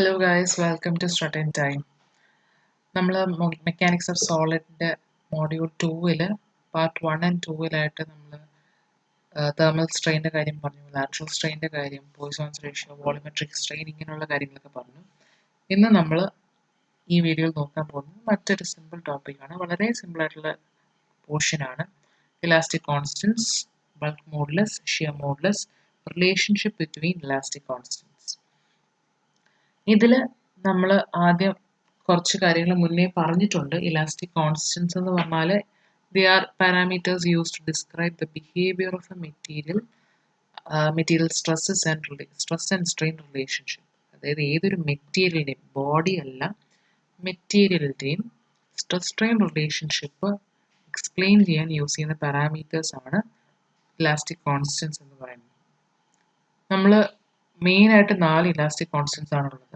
Hello guys, welcome to Strut in Time. നമ്മൾ mechanics of സോളിഡിൻ്റെ module 2-ൽ part 1 and 2-ലായിട്ട് നമ്മൾ തെർമൽ സ്ട്രെയിൻ്റെ കാര്യം പറഞ്ഞു, ലാറ്ററൽ സ്ട്രെയിൻ്റെ കാര്യം, പോയിസോൺസ് റേഷ്യോ, വോളിമെട്രിക് സ്ട്രെയിൻ ഇങ്ങനെയുള്ള കാര്യങ്ങളൊക്കെ പറഞ്ഞു. ഇന്ന് നമ്മൾ ഈ വീഡിയോയിൽ നോക്കാൻ പോകുന്നത് മറ്റൊരു സിമ്പിൾ ടോപ്പിക്കാണ്. വളരെ സിമ്പിളായിട്ടുള്ള പോർഷനാണ്. Elastic constants, bulk modulus, shear modulus, relationship between elastic constants. ഇതിൽ നമ്മൾ ആദ്യം കുറച്ച് കാര്യങ്ങൾ മുന്നേ പറഞ്ഞിട്ടുണ്ട്. ഇലാസ്റ്റിക് കോൺസ്റ്റൻസ് എന്ന് പറഞ്ഞാൽ they are parameters use to describe the behaviour of a material stresses and stress and strain relationship. അതായത് ഏതൊരു മെറ്റീരിയലിൻ്റെയും, ബോഡി അല്ല മെറ്റീരിയലിൻ്റെയും സ്ട്രെസ് സ്ട്രെയിൻ റിലേഷൻഷിപ്പ് എക്സ്പ്ലെയിൻ ചെയ്യാൻ യൂസ് ചെയ്യുന്ന പാരാമീറ്റേഴ്സ് ആണ് ഇലാസ്റ്റിക് കോൺസ്റ്റൻസ് എന്ന് പറയുന്നത്. നമ്മൾ മെയിനായിട്ട് 4 ഇലാസ്റ്റിക് കോൺസ്റ്റൻസ് ആണുള്ളത്.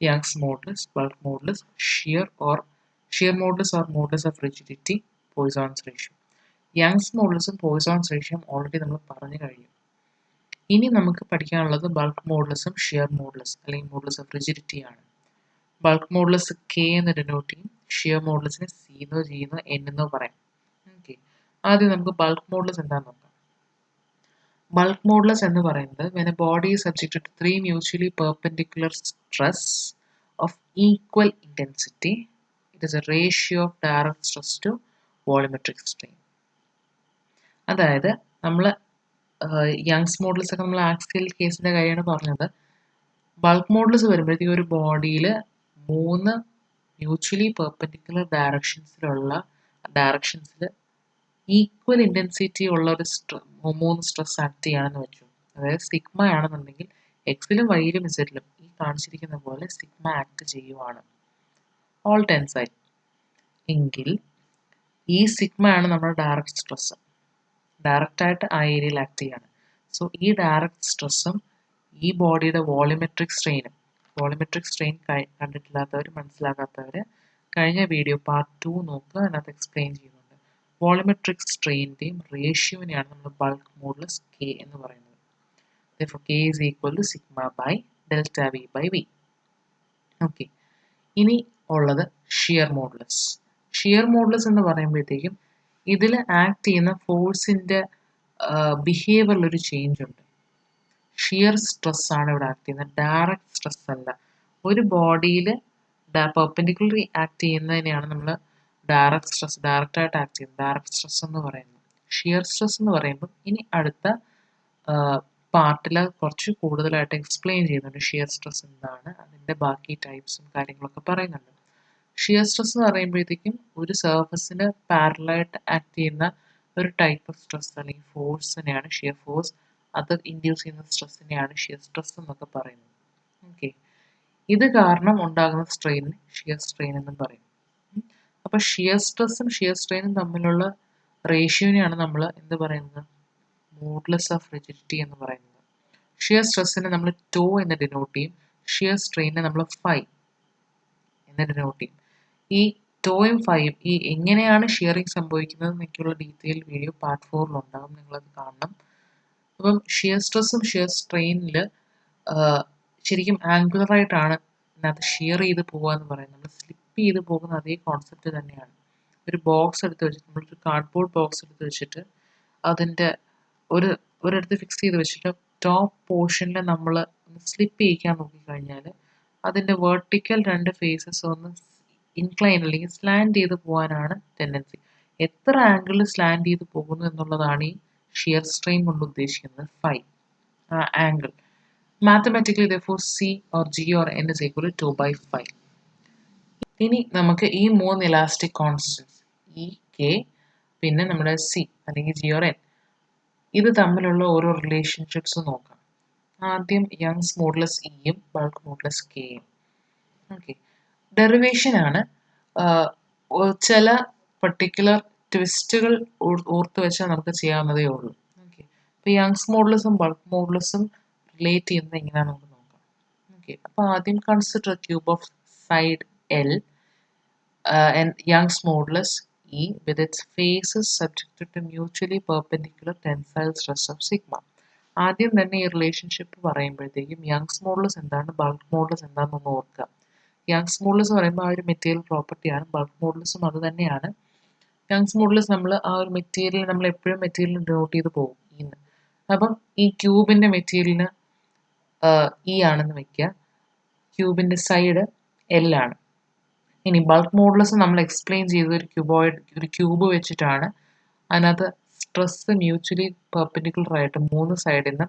Young's modulus, bulk modulus, shear modulus or modulus of rigidity, Poisson's ratio. Young's മോഡുലസും പോയിസോൺസ് റേഷ്യോയും ഓൾറെഡി നമ്മൾ പറഞ്ഞു കഴിഞ്ഞു. ഇനി നമുക്ക് പഠിക്കാനുള്ളത് ബൾക്ക് മോഡുലസും ഷിയർ മോഡുലസ് അല്ലെങ്കിൽ മോഡുലസ് ഓഫ് റിജിഡിറ്റി ആണ്. ബൾക്ക് മോഡുലസ് കെ എന്ന് ഡിനോട്ട് ചെയ്യും, ഷിയർ മോഡുലസിനെ സി എന്നോ ജി എന്നോ എൻ എന്നോ പറയാം. ഓക്കെ, ആദ്യം നമുക്ക് ബൾക്ക് മോഡുലസ് എന്താണെന്ന് നോക്കാം. ബൾക്ക് മോഡുലസ് എന്ന് പറയുന്നത് when a body is subjected to 3 mutually perpendicular stress of equal intensity, it is a ratio of direct stress to volumetric strain. അതായത് നമ്മൾ യങ്സ് മോഡുലസ് ഒക്കെ നമ്മൾ ആക്സിയൽ കേസിൻ്റെ കാര്യമാണ് പറഞ്ഞത്. ബൾക്ക് മോഡുലസ് വരുമ്പോഴത്തേക്കും ഒരു ബോഡിയിൽ 3 മ്യൂച്വലി പെർപെൻഡിക്കുലർ ഡയറക്ഷൻസിൽ ഈക്വൽ ഇൻറ്റൻസിറ്റി ഉള്ള ഒരു 3 സ്ട്രെസ് ആക്ട് ചെയ്യുകയാണെന്ന് വെച്ചു. അതായത് സിഗ്മ ആണെന്നുണ്ടെങ്കിൽ എക്സിലും വൈയിലും ഇസഡിലും ഈ കാണിച്ചിരിക്കുന്ന പോലെ സിഗ്മ ആക്ട് ചെയ്യുവാണ് ഓൾ ടെൻസൈൽ എങ്കിൽ ഈ സിഗ്മ ആണ് നമ്മുടെ ഡയറക്റ്റ് സ്ട്രെസ്, ഡയറക്റ്റായിട്ട് ആ ഏരിയയിൽ ആക്ട് ചെയ്യാണ്. സോ ഈ ഡയറക്റ്റ് സ്ട്രെസ്സും ഈ ബോഡിയുടെ വോളിമെട്രിക് സ്ട്രെയിനും, വോളിമെട്രിക് സ്ട്രെയിൻ കണ്ടിട്ടില്ലാത്തവർ, മനസ്സിലാക്കാത്തവർ കഴിഞ്ഞ വീഡിയോ പാർട്ട് 2 നോക്കുക, അതിനകത്ത് എക്സ്പ്ലെയിൻ ചെയ്യുന്നുണ്ട്. വോളിമെട്രിക് സ്ട്രെയിൻ്റെയും റേഷ്യോനെയാണ് നമ്മൾ ബൾക്ക് മോഡുലസ് കെ എന്ന് പറയുന്നത്. Therefore, K is equal to sigma by delta V by V. Okay, ഇനി ഉള്ളത് ഷിയർ മോഡുലസ്. ഷിയർ മോഡുലസ് എന്ന് പറയുമ്പോഴത്തേക്കും ഇതിൽ ആക്ട് ചെയ്യുന്ന ഫോഴ്സിൻ്റെ ബിഹേവിയറിൽ ഒരു ചേഞ്ച് ഉണ്ട്. ഷിയർ സ്ട്രെസ് ആണ് ഇവിടെ ആക്ട് ചെയ്യുന്നത്, ഡയറക്റ്റ് സ്ട്രെസ് അല്ല. ഒരു ബോഡിയിൽ പെർപെൻഡിക്കുലറി ആക്ട് ചെയ്യുന്നതിനെയാണ് നമ്മൾ ഡയറക്റ്റ് സ്ട്രെസ്, ഡയറക്റ്റായിട്ട് ആക്ട് ചെയ്യുന്നത് ഡയറക്റ്റ് സ്ട്രെസ് എന്ന് പറയുന്നത്. ഷിയർ സ്ട്രെസ് എന്ന് പറയുമ്പോൾ ഇനി അടുത്ത പാർട്ടിൽ കുറച്ച് കൂടുതലായിട്ട് എക്സ്പ്ലെയിൻ ചെയ്യുന്നുണ്ട് ഷിയർ സ്ട്രെസ് എന്താണ്, അതിൻ്റെ ബാക്കി ടൈപ്സും കാര്യങ്ങളൊക്കെ പറയുന്നുണ്ട്. ഷിയർ സ്ട്രെസ് എന്ന് പറയുമ്പോഴത്തേക്കും ഒരു സർഫസിന് പാരലായിട്ട് ആക്ട് ചെയ്യുന്ന ഒരു ടൈപ്പ് ഓഫ് സ്ട്രെസ് അല്ലെങ്കിൽ ഫോഴ്സിനെയാണ് ഷിയർ ഫോഴ്സ്, അത് ഇൻഡ്യൂസ് ചെയ്യുന്ന സ്ട്രെസ്സിനെയാണ് ഷിയർ സ്ട്രെസ് എന്നൊക്കെ പറയുന്നത്. ഓക്കെ, ഇത് കാരണം ഉണ്ടാകുന്ന സ്ട്രെയിനിന് ഷിയർ സ്ട്രെയിൻ എന്നും പറയും. അപ്പോൾ ഷിയർ സ്ട്രെസ്സും ഷിയർ സ്ട്രെയിനും തമ്മിലുള്ള റേഷ്യോനെയാണ് നമ്മൾ എന്ത് പറയുന്നത്, മോഡുലസ് ഓഫ് റിജിഡിറ്റി എന്ന് പറയുന്നത്. ഷിയർ സ്ട്രെസ്സിനെ നമ്മൾ ടോ എന്ന് ഡിനോട്ട് ചെയ്യും, ഷിയർ സ്ട്രെയിനെ നമ്മൾ ഫൈ എന്ന് ഡിനോട്ട് ചെയ്യും. ഈ ടോയും ഫൈയും ഈ എങ്ങനെയാണ് ഷിയറിങ് സംഭവിക്കുന്നത് എന്നൊക്കെയുള്ള ഡീറ്റെയിൽ വീഡിയോ പാർട്ട് 4 ഉണ്ടാകും, നിങ്ങളത് കാണണം. അപ്പം ഷിയർ സ്ട്രെസ്സും ഷിയർ സ്ട്രെയിനിൽ ശരിക്കും ആംഗുലറായിട്ടാണ് ഇതിനകത്ത് ഷിയർ ചെയ്ത് പോകുക എന്ന് പറയുന്നത്. നമ്മൾ സ്ലിപ്പ് ചെയ്ത് പോകുന്ന അതേ കോൺസെപ്റ്റ് തന്നെയാണ്. ഒരു ബോക്സ് എടുത്ത് വെച്ചിട്ട്, നമ്മളൊരു കാർഡ്ബോർഡ് ബോക്സ് എടുത്ത് വെച്ചിട്ട് അതിൻ്റെ ഒരിടത്ത് ഫിക്സ് ചെയ്ത് വെച്ചിട്ട് ടോപ്പ് പോർഷനിൽ നമ്മൾ സ്ലിപ്പ് ചെയ്യിക്കാൻ നോക്കിക്കഴിഞ്ഞാൽ അതിൻ്റെ വെർട്ടിക്കൽ 2 ഫേസസ് ഒന്ന് ഇൻക്ലൈൻ അല്ലെങ്കിൽ സ്ലാൻഡ് ചെയ്ത് പോകാനാണ് ടെൻഡൻസി. എത്ര ആംഗിളിൽ സ്ലാൻഡ് ചെയ്ത് പോകുന്നു എന്നുള്ളതാണ് ഈ ഷിയർ സ്ട്രെയിൻ കൊണ്ട് ഉദ്ദേശിക്കുന്നത്, ഫൈ ആ angle. Mathematically therefore C or G or N is equal to 2/5. ഇനി നമുക്ക് ഈ 3 ഇലാസ്റ്റിക് കോൺസ്റ്റൻസ് E, K, പിന്നെ നമ്മുടെ C അല്ലെങ്കിൽ G or N, ഇത് തമ്മിലുള്ള ഓരോ റിലേഷൻഷിപ്സ് നോക്കാം. ആദ്യം യങ്സ് മോഡുലസ് ഇയും ബൾക്ക് മോഡുലസ് കെയും. ഓക്കെ, ഡെറിവേഷൻ ആണ്. ചില പർട്ടിക്കുലർ ട്വിസ്റ്റുകൾ ഓർത്ത് വെച്ചാൽ നമുക്ക് ചെയ്യാവുന്നതേ ഉള്ളൂ. ഓക്കെ, ഇപ്പോൾ യങ്സ് മോഡുലസും ബൾക്ക് മോഡുലസും റിലേറ്റ് ചെയ്യുന്നത് എങ്ങനെയാണെന്ന് നമുക്ക് നോക്കാം. ഓക്കെ, അപ്പോൾ ആദ്യം consider cube of side L and Young's modulus E with its faces subjected to mutually perpendicular tensile stress of sigma. ആദ്യം തന്നെ ഈ റിലേഷൻഷിപ്പ് പറയുമ്പോഴത്തേക്കും യങ്സ് മോഡുലസ് എന്താണ്, ബൾക്ക് മോഡുലസ് എന്താണെന്നൊന്ന് ഓർക്കുക. യങ്സ് മോഡുലസ് പറയുമ്പോൾ ആ ഒരു മെറ്റീരിയൽ പ്രോപ്പർട്ടിയാണ്. ബൾക്ക് മോഡുലസും അത് തന്നെയാണ്. യങ്സ് മോഡുലസ് നമ്മൾ ആ ഒരു മെറ്റീരിയൽ നമ്മൾ എപ്പോഴും മെറ്റീരിയൽ ഡെനോട്ട് ചെയ്ത് പോകും ഇന്ന്. അപ്പം ഈ ക്യൂബിൻ്റെ മെറ്റീരിയലിന് ഇ ആണെന്ന് വെക്കുക, ക്യൂബിൻ്റെ സൈഡ് എൽ ആണ്. ഇനി ബൾക്ക് മോഡുലസ് നമ്മൾ എക്സ്പ്ലെയിൻ ചെയ്തത് ഒരു ക്യൂബ് വെച്ചിട്ടാണ്. അതിനകത്ത് സ്ട്രെസ് മ്യൂച്വലി പെർപെൻഡിക്കുലർ ആയിട്ട് 3 സൈഡിൽ നിന്ന്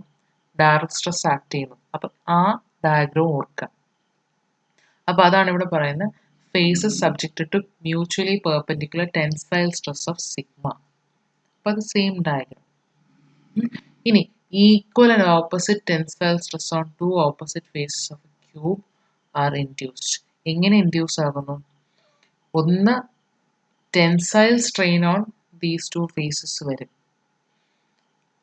ഡയറക്റ്റ് സ്ട്രെസ് ആക്ട് ചെയ്യുന്നു. അപ്പം ആ ഡയഗ്രം ഓർക്കുക. അപ്പോൾ അതാണ് ഇവിടെ പറയുന്നത്, faces subjected to mutually perpendicular tensile stress of sigma. അപ്പോൾ അത് സെയിം ഡയഗ്രം. ഇനി equal and opposite tensile stress on 2 opposite faces of cube are induced. എങ്ങനെ ഇൻഡ്യൂസ് ആകുന്നു? ഒന്ന് tensile strain on these 2 faces വരും.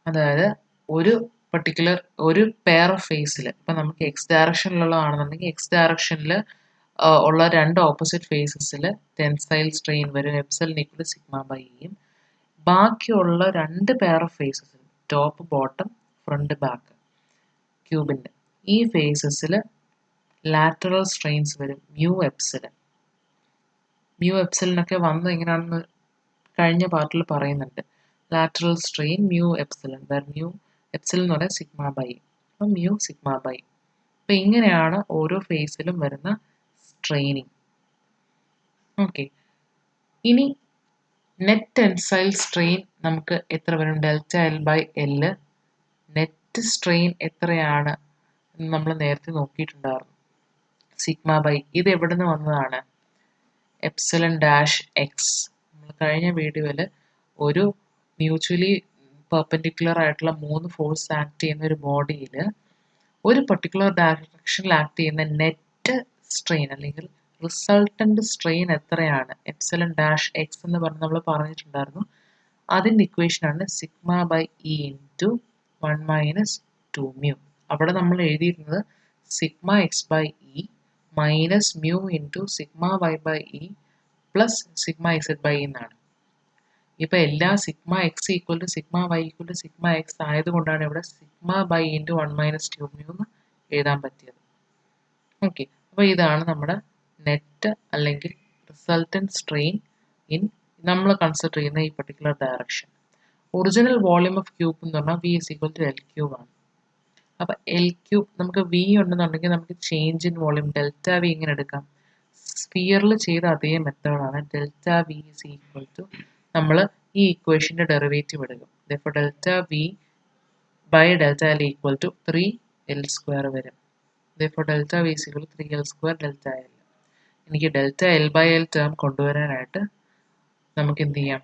അതായത് ഒരു പെയർ ഓഫ് ഫേസിൽ, ഇപ്പം നമുക്ക് എക്സ് ഡയറക്ഷനിലുള്ളതാണെന്നുണ്ടെങ്കിൽ എക്സ് ഡയറക്ഷനിൽ ഉള്ള 2 ഓപ്പോസിറ്റ് ഫേസസിൽ ടെൻസൈൽ സ്ട്രെയിൻ വരും, എപ്സിലൺ ഈക്വൽ സിഗ്മ ബൈ ഇയും. ബാക്കിയുള്ള 2 പെയർ ഓഫ് ഫേസസിൽ, ടോപ്പ് ബോട്ടം ഫ്രണ്ട് ബാക്ക് ക്യൂബിൻ്റെ ഈ ഫേസസിൽ ലാറ്ററൽ സ്ട്രെയിൻസ് വരും, മ്യൂ എപ്സിലൺ. മ്യൂ എപ്സിലനൊക്കെ വന്ന് എങ്ങനെയാണെന്ന് കഴിഞ്ഞ പാർട്ടിൽ പറയുന്നുണ്ട്. Lateral strain mu epsilon, mu epsilon എന്ന് പറയുന്നത് സിഗ്മ ബൈ, അപ്പം മ്യൂ സിഗ്മ ബൈ. അപ്പം ഇങ്ങനെയാണ് ഓരോ ഫേസിലും വരുന്ന സ്ട്രെയിനിങ്. ഓക്കെ, ഇനി നെറ്റ് ടെൻസൈൽ സ്ട്രെയിൻ നമുക്ക് എത്ര വരും? Delta L by L. Net strain എത്രയാണ് നമ്മൾ നേരത്തെ നോക്കിയിട്ടുണ്ടായിരുന്നു, സിഗ്മ ബൈ. ഇത് എവിടെ നിന്ന് വന്നതാണ്? Epsilon dash X. നമ്മൾ കഴിഞ്ഞ വീഡിയോയിൽ ഒരു മ്യൂച്വലി പെർപെൻഡിക്കുലർ ആയിട്ടുള്ള 3 ഫോഴ്സ് ആക്ട് ചെയ്യുന്ന ഒരു ബോഡിയിൽ ഒരു പർട്ടിക്കുലർ ഡയറക്ഷനിൽ ആക്ട് ചെയ്യുന്ന നെറ്റ് സ്ട്രെയിൻ അല്ലെങ്കിൽ റിസൾട്ടൻ്റ് സ്ട്രെയിൻ എത്രയാണ്? എപ്സിലൺ ഡാഷ് എക്സ് എന്ന് പറഞ്ഞ് നമ്മൾ പറഞ്ഞിട്ടുണ്ടായിരുന്നു. അതിൻ്റെ ഇക്വേഷനാണ് sigma by E into 1 minus 2 mu. അവിടെ നമ്മൾ എഴുതിയിരുന്നത് sigma X by E minus mu into sigma Y by E plus sigma Z by എന്നാണ്. ഇപ്പോൾ എല്ലാ sigma X equal to sigma Y equal to sigma X ആയതുകൊണ്ടാണ് ഇവിടെ sigma by into 1 minus 2 mu എന്ന് എഴുതാൻ പറ്റിയത്. ഓക്കെ, അപ്പോൾ ഇതാണ് നമ്മുടെ നെറ്റ് അല്ലെങ്കിൽ റിസൾട്ടൻറ്റ് സ്ട്രെയിൻ ഇൻ നമ്മൾ കൺസിഡർ ചെയ്യുന്ന ഈ particular direction. Original volume of cube എന്ന് പറഞ്ഞാൽ V is equal to L cube ആണ്. അപ്പോൾ എൽ ക്യൂബ് നമുക്ക് വി ഉണ്ടെന്നുണ്ടെങ്കിൽ നമുക്ക് change in volume delta V ഇങ്ങനെ എടുക്കാം. സ്ഫിയറിൽ ചെയ്ത അതേ മെത്തേഡാണ്. Delta V is equal to നമ്മൾ ഈ ഇക്വേഷൻ്റെ ഡെറിവേറ്റീവ് എടുക്കും. അപ്പോൾ delta V by delta L equal to 3L square വരും. അപ്പോൾ delta V is equal to 3L square delta L. എനിക്ക് delta L by L term കൊണ്ടുവരാനായിട്ട് നമുക്ക് എന്ത് ചെയ്യാം?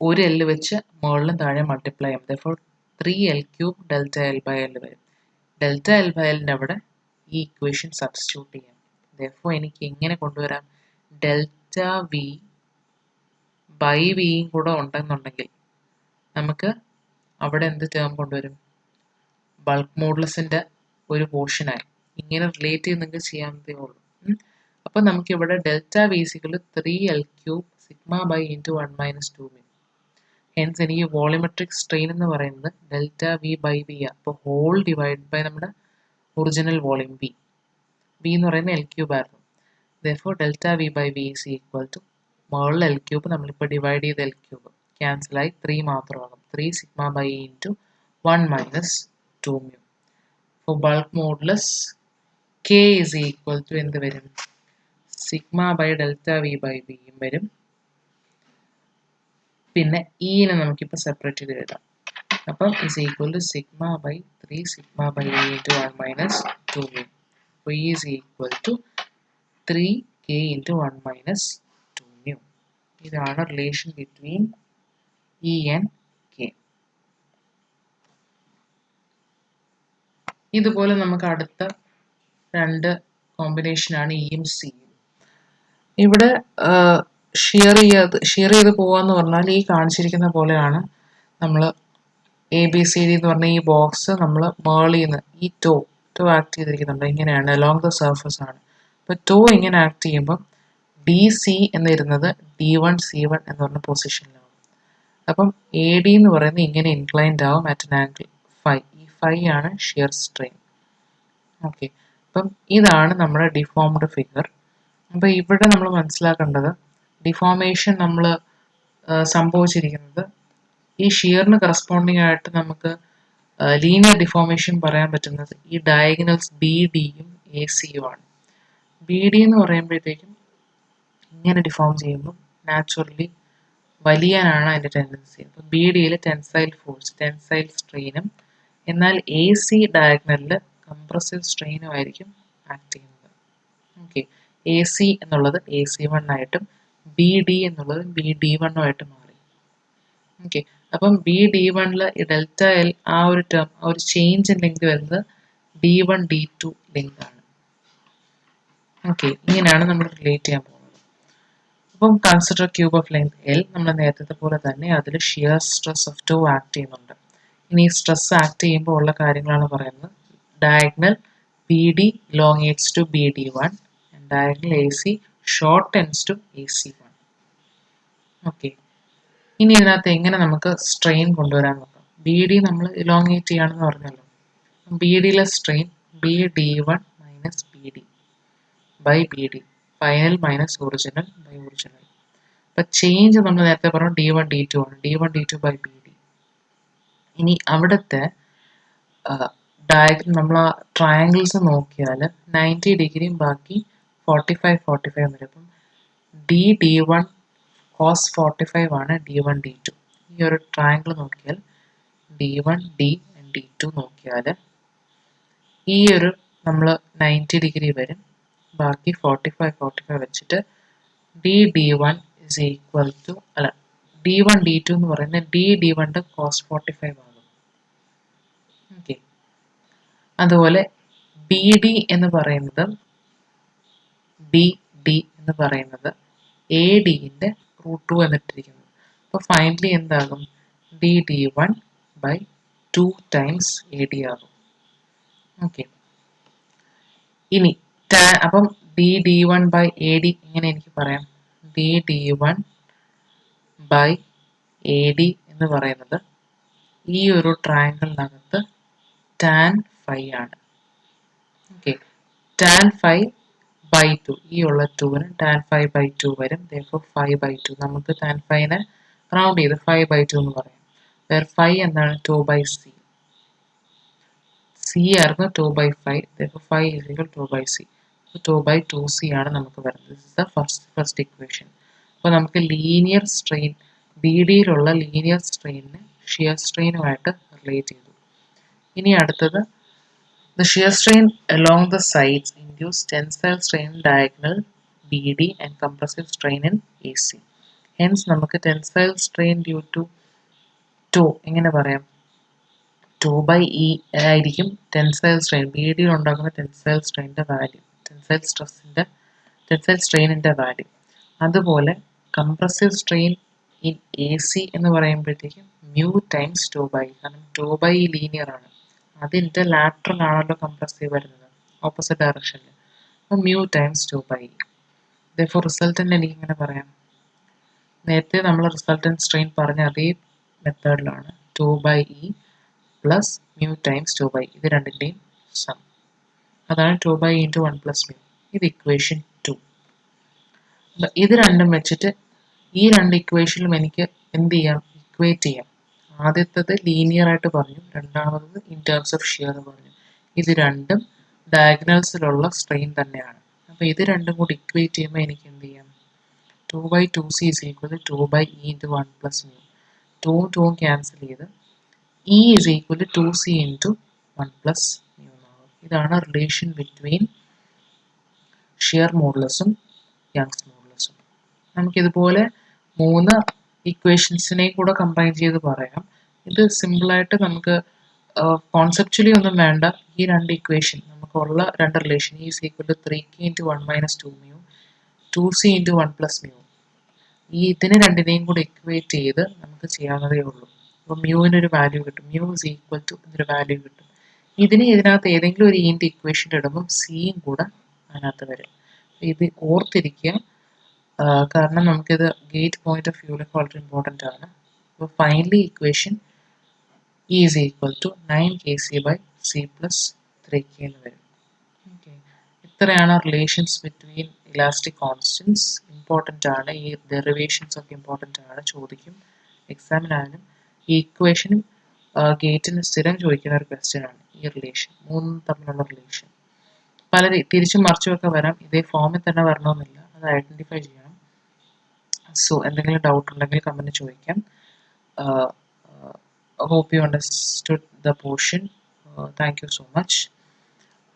ഒരു എൽ വെച്ച് മുകളിലും താഴെ മൾട്ടിപ്ലൈ ചെയ്യാം. അപ്പോൾ 3L cube delta L by L വരും. ഡെൽറ്റ എൽ ബൈ എല്ലിൻ്റെ അവിടെ ഈ ഇക്വേഷൻ സബ്സ്റ്റിറ്റ്യൂട്ട് ചെയ്യാം. അപ്പോൾ എനിക്ക് എങ്ങനെ കൊണ്ടുവരാം? ഡെൽറ്റ വി ബൈ വിയും കൂടെ ഉണ്ടെന്നുണ്ടെങ്കിൽ നമുക്ക് അവിടെ എന്ത് ടേം കൊണ്ടുവരും? ബൾക്ക് മോഡുലസിൻ്റെ ഒരു പോർഷനായി ഇങ്ങനെ റിലേറ്റ് ചെയ്ത് നിങ്ങൾക്ക് ചെയ്യാവുന്നതേ ഉള്ളൂ. അപ്പോൾ നമുക്കിവിടെ ഡെൽറ്റ വി സിക്കൽ 3L cube sigma by into 1 minus 2 mu. Hence എനിക്ക് വോളിമെട്രിക് സ്ട്രെയിൻ എന്ന് പറയുന്നത് ഡെൽറ്റ വി ബൈ വി ആണ്. അപ്പോൾ ഹോൾ ഡിവൈഡ് ബൈ നമ്മുടെ ഒറിജിനൽ വോളിയം വി എന്ന് പറയുന്നത് എൽ ക്യൂബ് ആയിരുന്നു. Therefore delta V by V is equal to മുകളിൽ എൽ ക്യൂബ് നമ്മളിപ്പോൾ ഡിവൈഡ് ചെയ്ത് എൽ ക്യൂബ് ക്യാൻസലായി 3 മാത്രമാകും. 3 sigma by into 1 minus 2 mu. അപ്പോൾ bulk modulus K is equal to എന്ത് വരും? Sigma by delta V by വിയും വരും. പിന്നെ ഇനെ നമുക്കിപ്പോൾ സെപ്പറേറ്റ് ചെയ്ത് എഴുതാം. അപ്പം is equal to sigma by 3 sigma by E into 1 minus 2 mu. അപ്പോൾ E is equal to 3K into 1 minus 2 mu. ഇതാണ് relation between E and K. ഇതുപോലെ നമുക്ക് അടുത്ത 2 കോമ്പിനേഷനാണ് ഇയും സിയും. ഇവിടെ ഷിയർ ചെയ്ത് പോകാന്ന് പറഞ്ഞാൽ ഈ കാണിച്ചിരിക്കുന്ന പോലെയാണ്. നമ്മൾ ABCD എന്ന് പറഞ്ഞ ഈ ബോക്സ് നമ്മൾ മേളിൽ നിന്ന് ഈ ടോ ആക്ട് ചെയ്തിരിക്കുന്നുണ്ട്. ഇങ്ങനെയാണ്, അലോങ് ദ സർഫസ് ആണ്. അപ്പോൾ ടോ ഇങ്ങനെ ആക്ട് ചെയ്യുമ്പോൾ DC എന്നിരുന്നത് D1 C1 എന്ന് പറഞ്ഞ പൊസിഷനിലാണ്. അപ്പം എ ഡി എന്ന് പറയുന്നത് ഇങ്ങനെ ഇൻക്ലൈൻഡ് ആവും അറ്റ് ആൻ ആംഗിൾ ഫൈ. ഈ ഫൈ ആണ് ഷിയർ സ്ട്രെയിൻ. ഓക്കെ, അപ്പം ഇതാണ് നമ്മുടെ ഡിഫോംഡ് ഫിഗർ. അപ്പം ഇവിടെ നമ്മൾ മനസ്സിലാക്കേണ്ടത് ഡിഫോർമേഷൻ നമ്മൾ സംഭവിച്ചിരിക്കുന്നത് ഈ ഷിയറിന് കറസ്പോണ്ടിങ് ആയിട്ട് നമുക്ക് ലീനിയർ ഡിഫോർമേഷൻ പറയാൻ പറ്റുന്നത് ഈ ഡയഗണൽസ് ബി ഡിയും എ സിയും ആണ്. ബി ഡി എന്ന് പറയുമ്പോഴത്തേക്കും ഇങ്ങനെ ഡിഫോം ചെയ്യുമ്പോൾ നാച്ചുറലി വലിയാനാണ് അതിൻ്റെ ടെൻഡൻസി. അപ്പോൾ ബി ഡിയിൽ ടെൻസൈൽ ഫോഴ്സ്, ടെൻസൈൽ സ്ട്രെയിനും, എന്നാൽ എ സി ഡയഗണലിൽ കംപ്രസീവ് സ്ട്രെയിനും ആയിരിക്കും ആക്ട് ചെയ്യുന്നത്. ഓക്കെ, എ സി എന്നുള്ളത് എ സി വൺ ആയിട്ടും ബി ഡി എന്നുള്ളത് ബി ഡി വണ്ണും ആയിട്ട് മാറി. ഓക്കെ, അപ്പം ബി ഡി വണ്ണിൽ ഡെൽറ്റ എൽ ആ ഒരു ടേം, ആ ഒരു ചേഞ്ച് ലെങ്ത് വരുന്നത് D one D to length ആണ്. ഓക്കെ, ഇങ്ങനെയാണ് നമ്മൾ റിലേറ്റ് ചെയ്യാൻ പോകുന്നത്. അപ്പം consider cube of length L. നമ്മൾ നേരത്തെ പോലെ തന്നെ അതിൽ ഷിയർ സ്ട്രെസ് ഓഫ് 2 ആക്ട് ചെയ്യുന്നുണ്ട്. ഇനി സ്ട്രെസ് ആക്ട് ചെയ്യുമ്പോൾ ഉള്ള കാര്യങ്ങളാണ് പറയുന്നത്. Diagonal B D elongates to B D one, diagonal A C shortens to A C one. Okay, ഇനി ഇതിനകത്ത് എങ്ങനെ നമുക്ക് സ്ട്രെയിൻ കൊണ്ടുവരാൻ നോക്കാം. ബി ഡി നമ്മൾ ഇലോങ്ങേറ്റ് ചെയ്യാണെന്ന് പറഞ്ഞല്ലോ. ബി ഡിയിലെ strain B D one minus B D by B D, final minus original by original. അപ്പൊ ചേഞ്ച് നമ്മൾ നേരത്തെ പറഞ്ഞു ഡി വൺ ഡി ടു ആണ്, D one D two by B D. ഇനി അവിടുത്തെ ഡയഗ്രം നമ്മൾ ആ ട്രയാങ്കിൾസ് നോക്കിയാൽ 90 ഡിഗ്രിയും ബാക്കി 45 വരെ. അപ്പം ഡി ഡി വൺ കോസ് 45 ആണ് ഡി വൺ ഡി ടു. ഈ ഒരു ട്രയാങ്കിൾ നോക്കിയാൽ D one D D to നോക്കിയാൽ ഈ ഒരു നമ്മൾ 90 ഡിഗ്രി വരും, ബാക്കി 45 വെച്ചിട്ട് D D one is equal to, അല്ല, ഡി വൺ ഡി ടു എന്ന് പറയുന്നത് ഡി ഡി വണ്ണിന്റെ കോസ് 45 ആകും. ഓക്കെ, അതുപോലെ ബി ഡി എന്ന് പറയുന്നത് ബി ഡി എന്ന് പറയുന്നത് എ ഡിന്റെ √2 എന്നിട്ടിരിക്കുന്നത്. അപ്പോൾ ഫൈനലി എന്താകും, D D one by 2 times A D ആകും. ഓക്കെ, ഇനി അപ്പം D D one by A D ഇങ്ങനെ എനിക്ക് പറയാം, D D one by A D എന്ന് പറയുന്നത് ഈ ഒരു ട്രയാങ്കിളിനകത്ത് ടാൻ ഫൈ ആണ്. ഓക്കെ, ടാൻ ഫൈ ബൈ 2, ഈ ഉള്ള 2ന് ടാൻ ഫൈ ബൈ 2 വരും. therefore 5/2, നമുക്ക് ടാൻ ഫൈനെ റൗണ്ട് ചെയ്ത് 5/2 എന്ന് പറയാം. വേർ ഫൈ എന്താണ്, 2/c. സി ആയിരുന്നു 2/5, therefore 5 is equal to 2/c. 2/2c ആണ് നമുക്ക് വരുന്നത്. This is the first equation. അപ്പോൾ നമുക്ക് ലീനിയർ സ്ട്രെയിൻ, ബി ഡിയിലുള്ള ലീനിയർ സ്ട്രെയിനിനെ ഷിയർ സ്ട്രെയിനുമായിട്ട് റിലേറ്റ് ചെയ്തു. ഇനി അടുത്തത്, the shear strain along the sides induce tensile strain in diagonal BD and compressive strain in AC. Hence നമുക്ക് tensile strain due to tau എങ്ങനെ പറയാം, 2/E ആയിരിക്കും ടെൻസൈൽ സ്ട്രെയിൻ, ബി ഡിയിൽ ഉണ്ടാക്കുന്ന ടെൻസൈൽ സ്ട്രെയിനിന്റെ വാല്യൂ, ടെൻസൈൽ സ്ട്രെയിനിന്റെ വാല്യൂ. അതുപോലെ compressive strain in A C എന്ന് പറയുമ്പോഴത്തേക്കും മ്യൂ ടൈംസ് 2/E, കാരണം 2/E ലീനിയർ ആണ്, അതിൻ്റെ ലാറ്ററൽ ആണല്ലോ കംപ്രസീവ് വരുന്നത്, ഓപ്പോസിറ്റ് ഡയറക്ഷനിൽ. അപ്പോൾ മ്യൂ ടൈംസ് 2/E. ഇതേപോലെ റിസൾട്ടൻ്റ് എനിക്ക് ഇങ്ങനെ പറയാം, നേരത്തെ നമ്മൾ റിസൾട്ടൻ്റ് സ്ട്രെയിൻ പറഞ്ഞ അതേ മെത്തേഡിലാണ് 2/E plus mu times 2/E, ഇത് രണ്ടിൻ്റെയും സം. അതാണ് 2/E into 1 plus മ്യൂ. ഇത് ഇക്വേഷൻ 2. അപ്പം ഇത് രണ്ടും വെച്ചിട്ട് ഈ രണ്ട് ഇക്വേഷനിലും എനിക്ക് എന്ത് ചെയ്യാം, ഇക്വേറ്റ് ചെയ്യാം. ആദ്യത്തത് ലീനിയർ ആയിട്ട് പറഞ്ഞു, രണ്ടാമത്തത് ഇൻ ടേംസ് ഓഫ് ഷിയർ പറഞ്ഞു. ഇത് രണ്ടും ഡയഗണൽസിലുള്ള സ്ട്രെയിൻ തന്നെയാണ്. അപ്പോൾ ഇത് രണ്ടും കൂടി ഇക്വേറ്റ് ചെയ്യുമ്പോൾ എനിക്ക് എന്ത് ചെയ്യാം, 2/2c is equal to 2/E into 1 plus mu. 2 cancel ചെയ്ത് E is equal to 2c into 1 plus mu എന്നാകും. ഇതാണ് റിലേഷൻ ബിറ്റ്വീൻ ഷിയർ മോഡുലസും യങ്സ് മോഡുലസും. നമുക്കിതുപോലെ 3 ഇക്വേഷൻസിനെയും കൂടെ കമ്പൈൻ ചെയ്ത് പറയാം. ഇത് സിമ്പിളായിട്ട് നമുക്ക് കോൺസെപ്ച്വലി ഒന്നും വേണ്ട, ഈ രണ്ട് ഇക്വേഷൻ നമുക്കുള്ള രണ്ട് relation, E is equal to 3k into 1 minus 2 mu, 2c into 1 plus mu, ഈ ഇതിനെ രണ്ടിനെയും കൂടെ ഇക്വേറ്റ് ചെയ്ത് നമുക്ക് ചെയ്യാവുന്നതേ ഉള്ളൂ. അപ്പോൾ മ്യൂവിനൊരു വാല്യൂ കിട്ടും, മ്യൂ ഇസ് ഈക്വൽ ടു എന്നൊരു വാല്യൂ കിട്ടും. ഇതിനകത്ത് ഏതെങ്കിലും ഒരു ഇൻ്റെ ഇക്വേഷൻ ഇടുമ്പോൾ സിയും കൂടെ അതിനകത്ത് വരും. ഇത് ഓർത്തിരിക്കുക, കാരണം നമുക്കിത് ഗേറ്റ് പോയിന്റ് ഓഫ് വ്യൂവിലൊക്കെ വളരെ ഇമ്പോർട്ടൻ്റ് ആണ്. അപ്പോൾ finally equation E is equal to 9kc by c plus 3k എന്ന് വരും. ഓക്കെ, ഇത്രയാണ് relations between elastic constants. Important ആണ്, ഈ ഡെറിവേഷൻസ് ഒക്കെ ഇമ്പോർട്ടൻ്റ് ആണ്, ചോദിക്കും എക്സാമിനായാലും. ഈ ഇക്വേഷനും ഗേറ്റിന് സ്ഥിരം ചോദിക്കുന്ന ഒരു ക്വസ്റ്റ്യൻ ആണ് ഈ റിലേഷൻ, മൂന്നും തമ്മിലുള്ള റിലേഷൻ. പല തിരിച്ചും മറിച്ചുമൊക്കെ വരാം, ഇതേ ഫോമിൽ തന്നെ വരണമെന്നില്ല, അത് ഐഡൻറ്റിഫൈ ചെയ്യണം. സോ എന്തെങ്കിലും ഡൗട്ട് ഉണ്ടെങ്കിൽ കമൻറ്റ് ചോദിക്കാം. Hope you understood the portion. Thank you so much.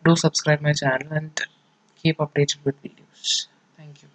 Do subscribe my channel and keep updated with videos. Thank you.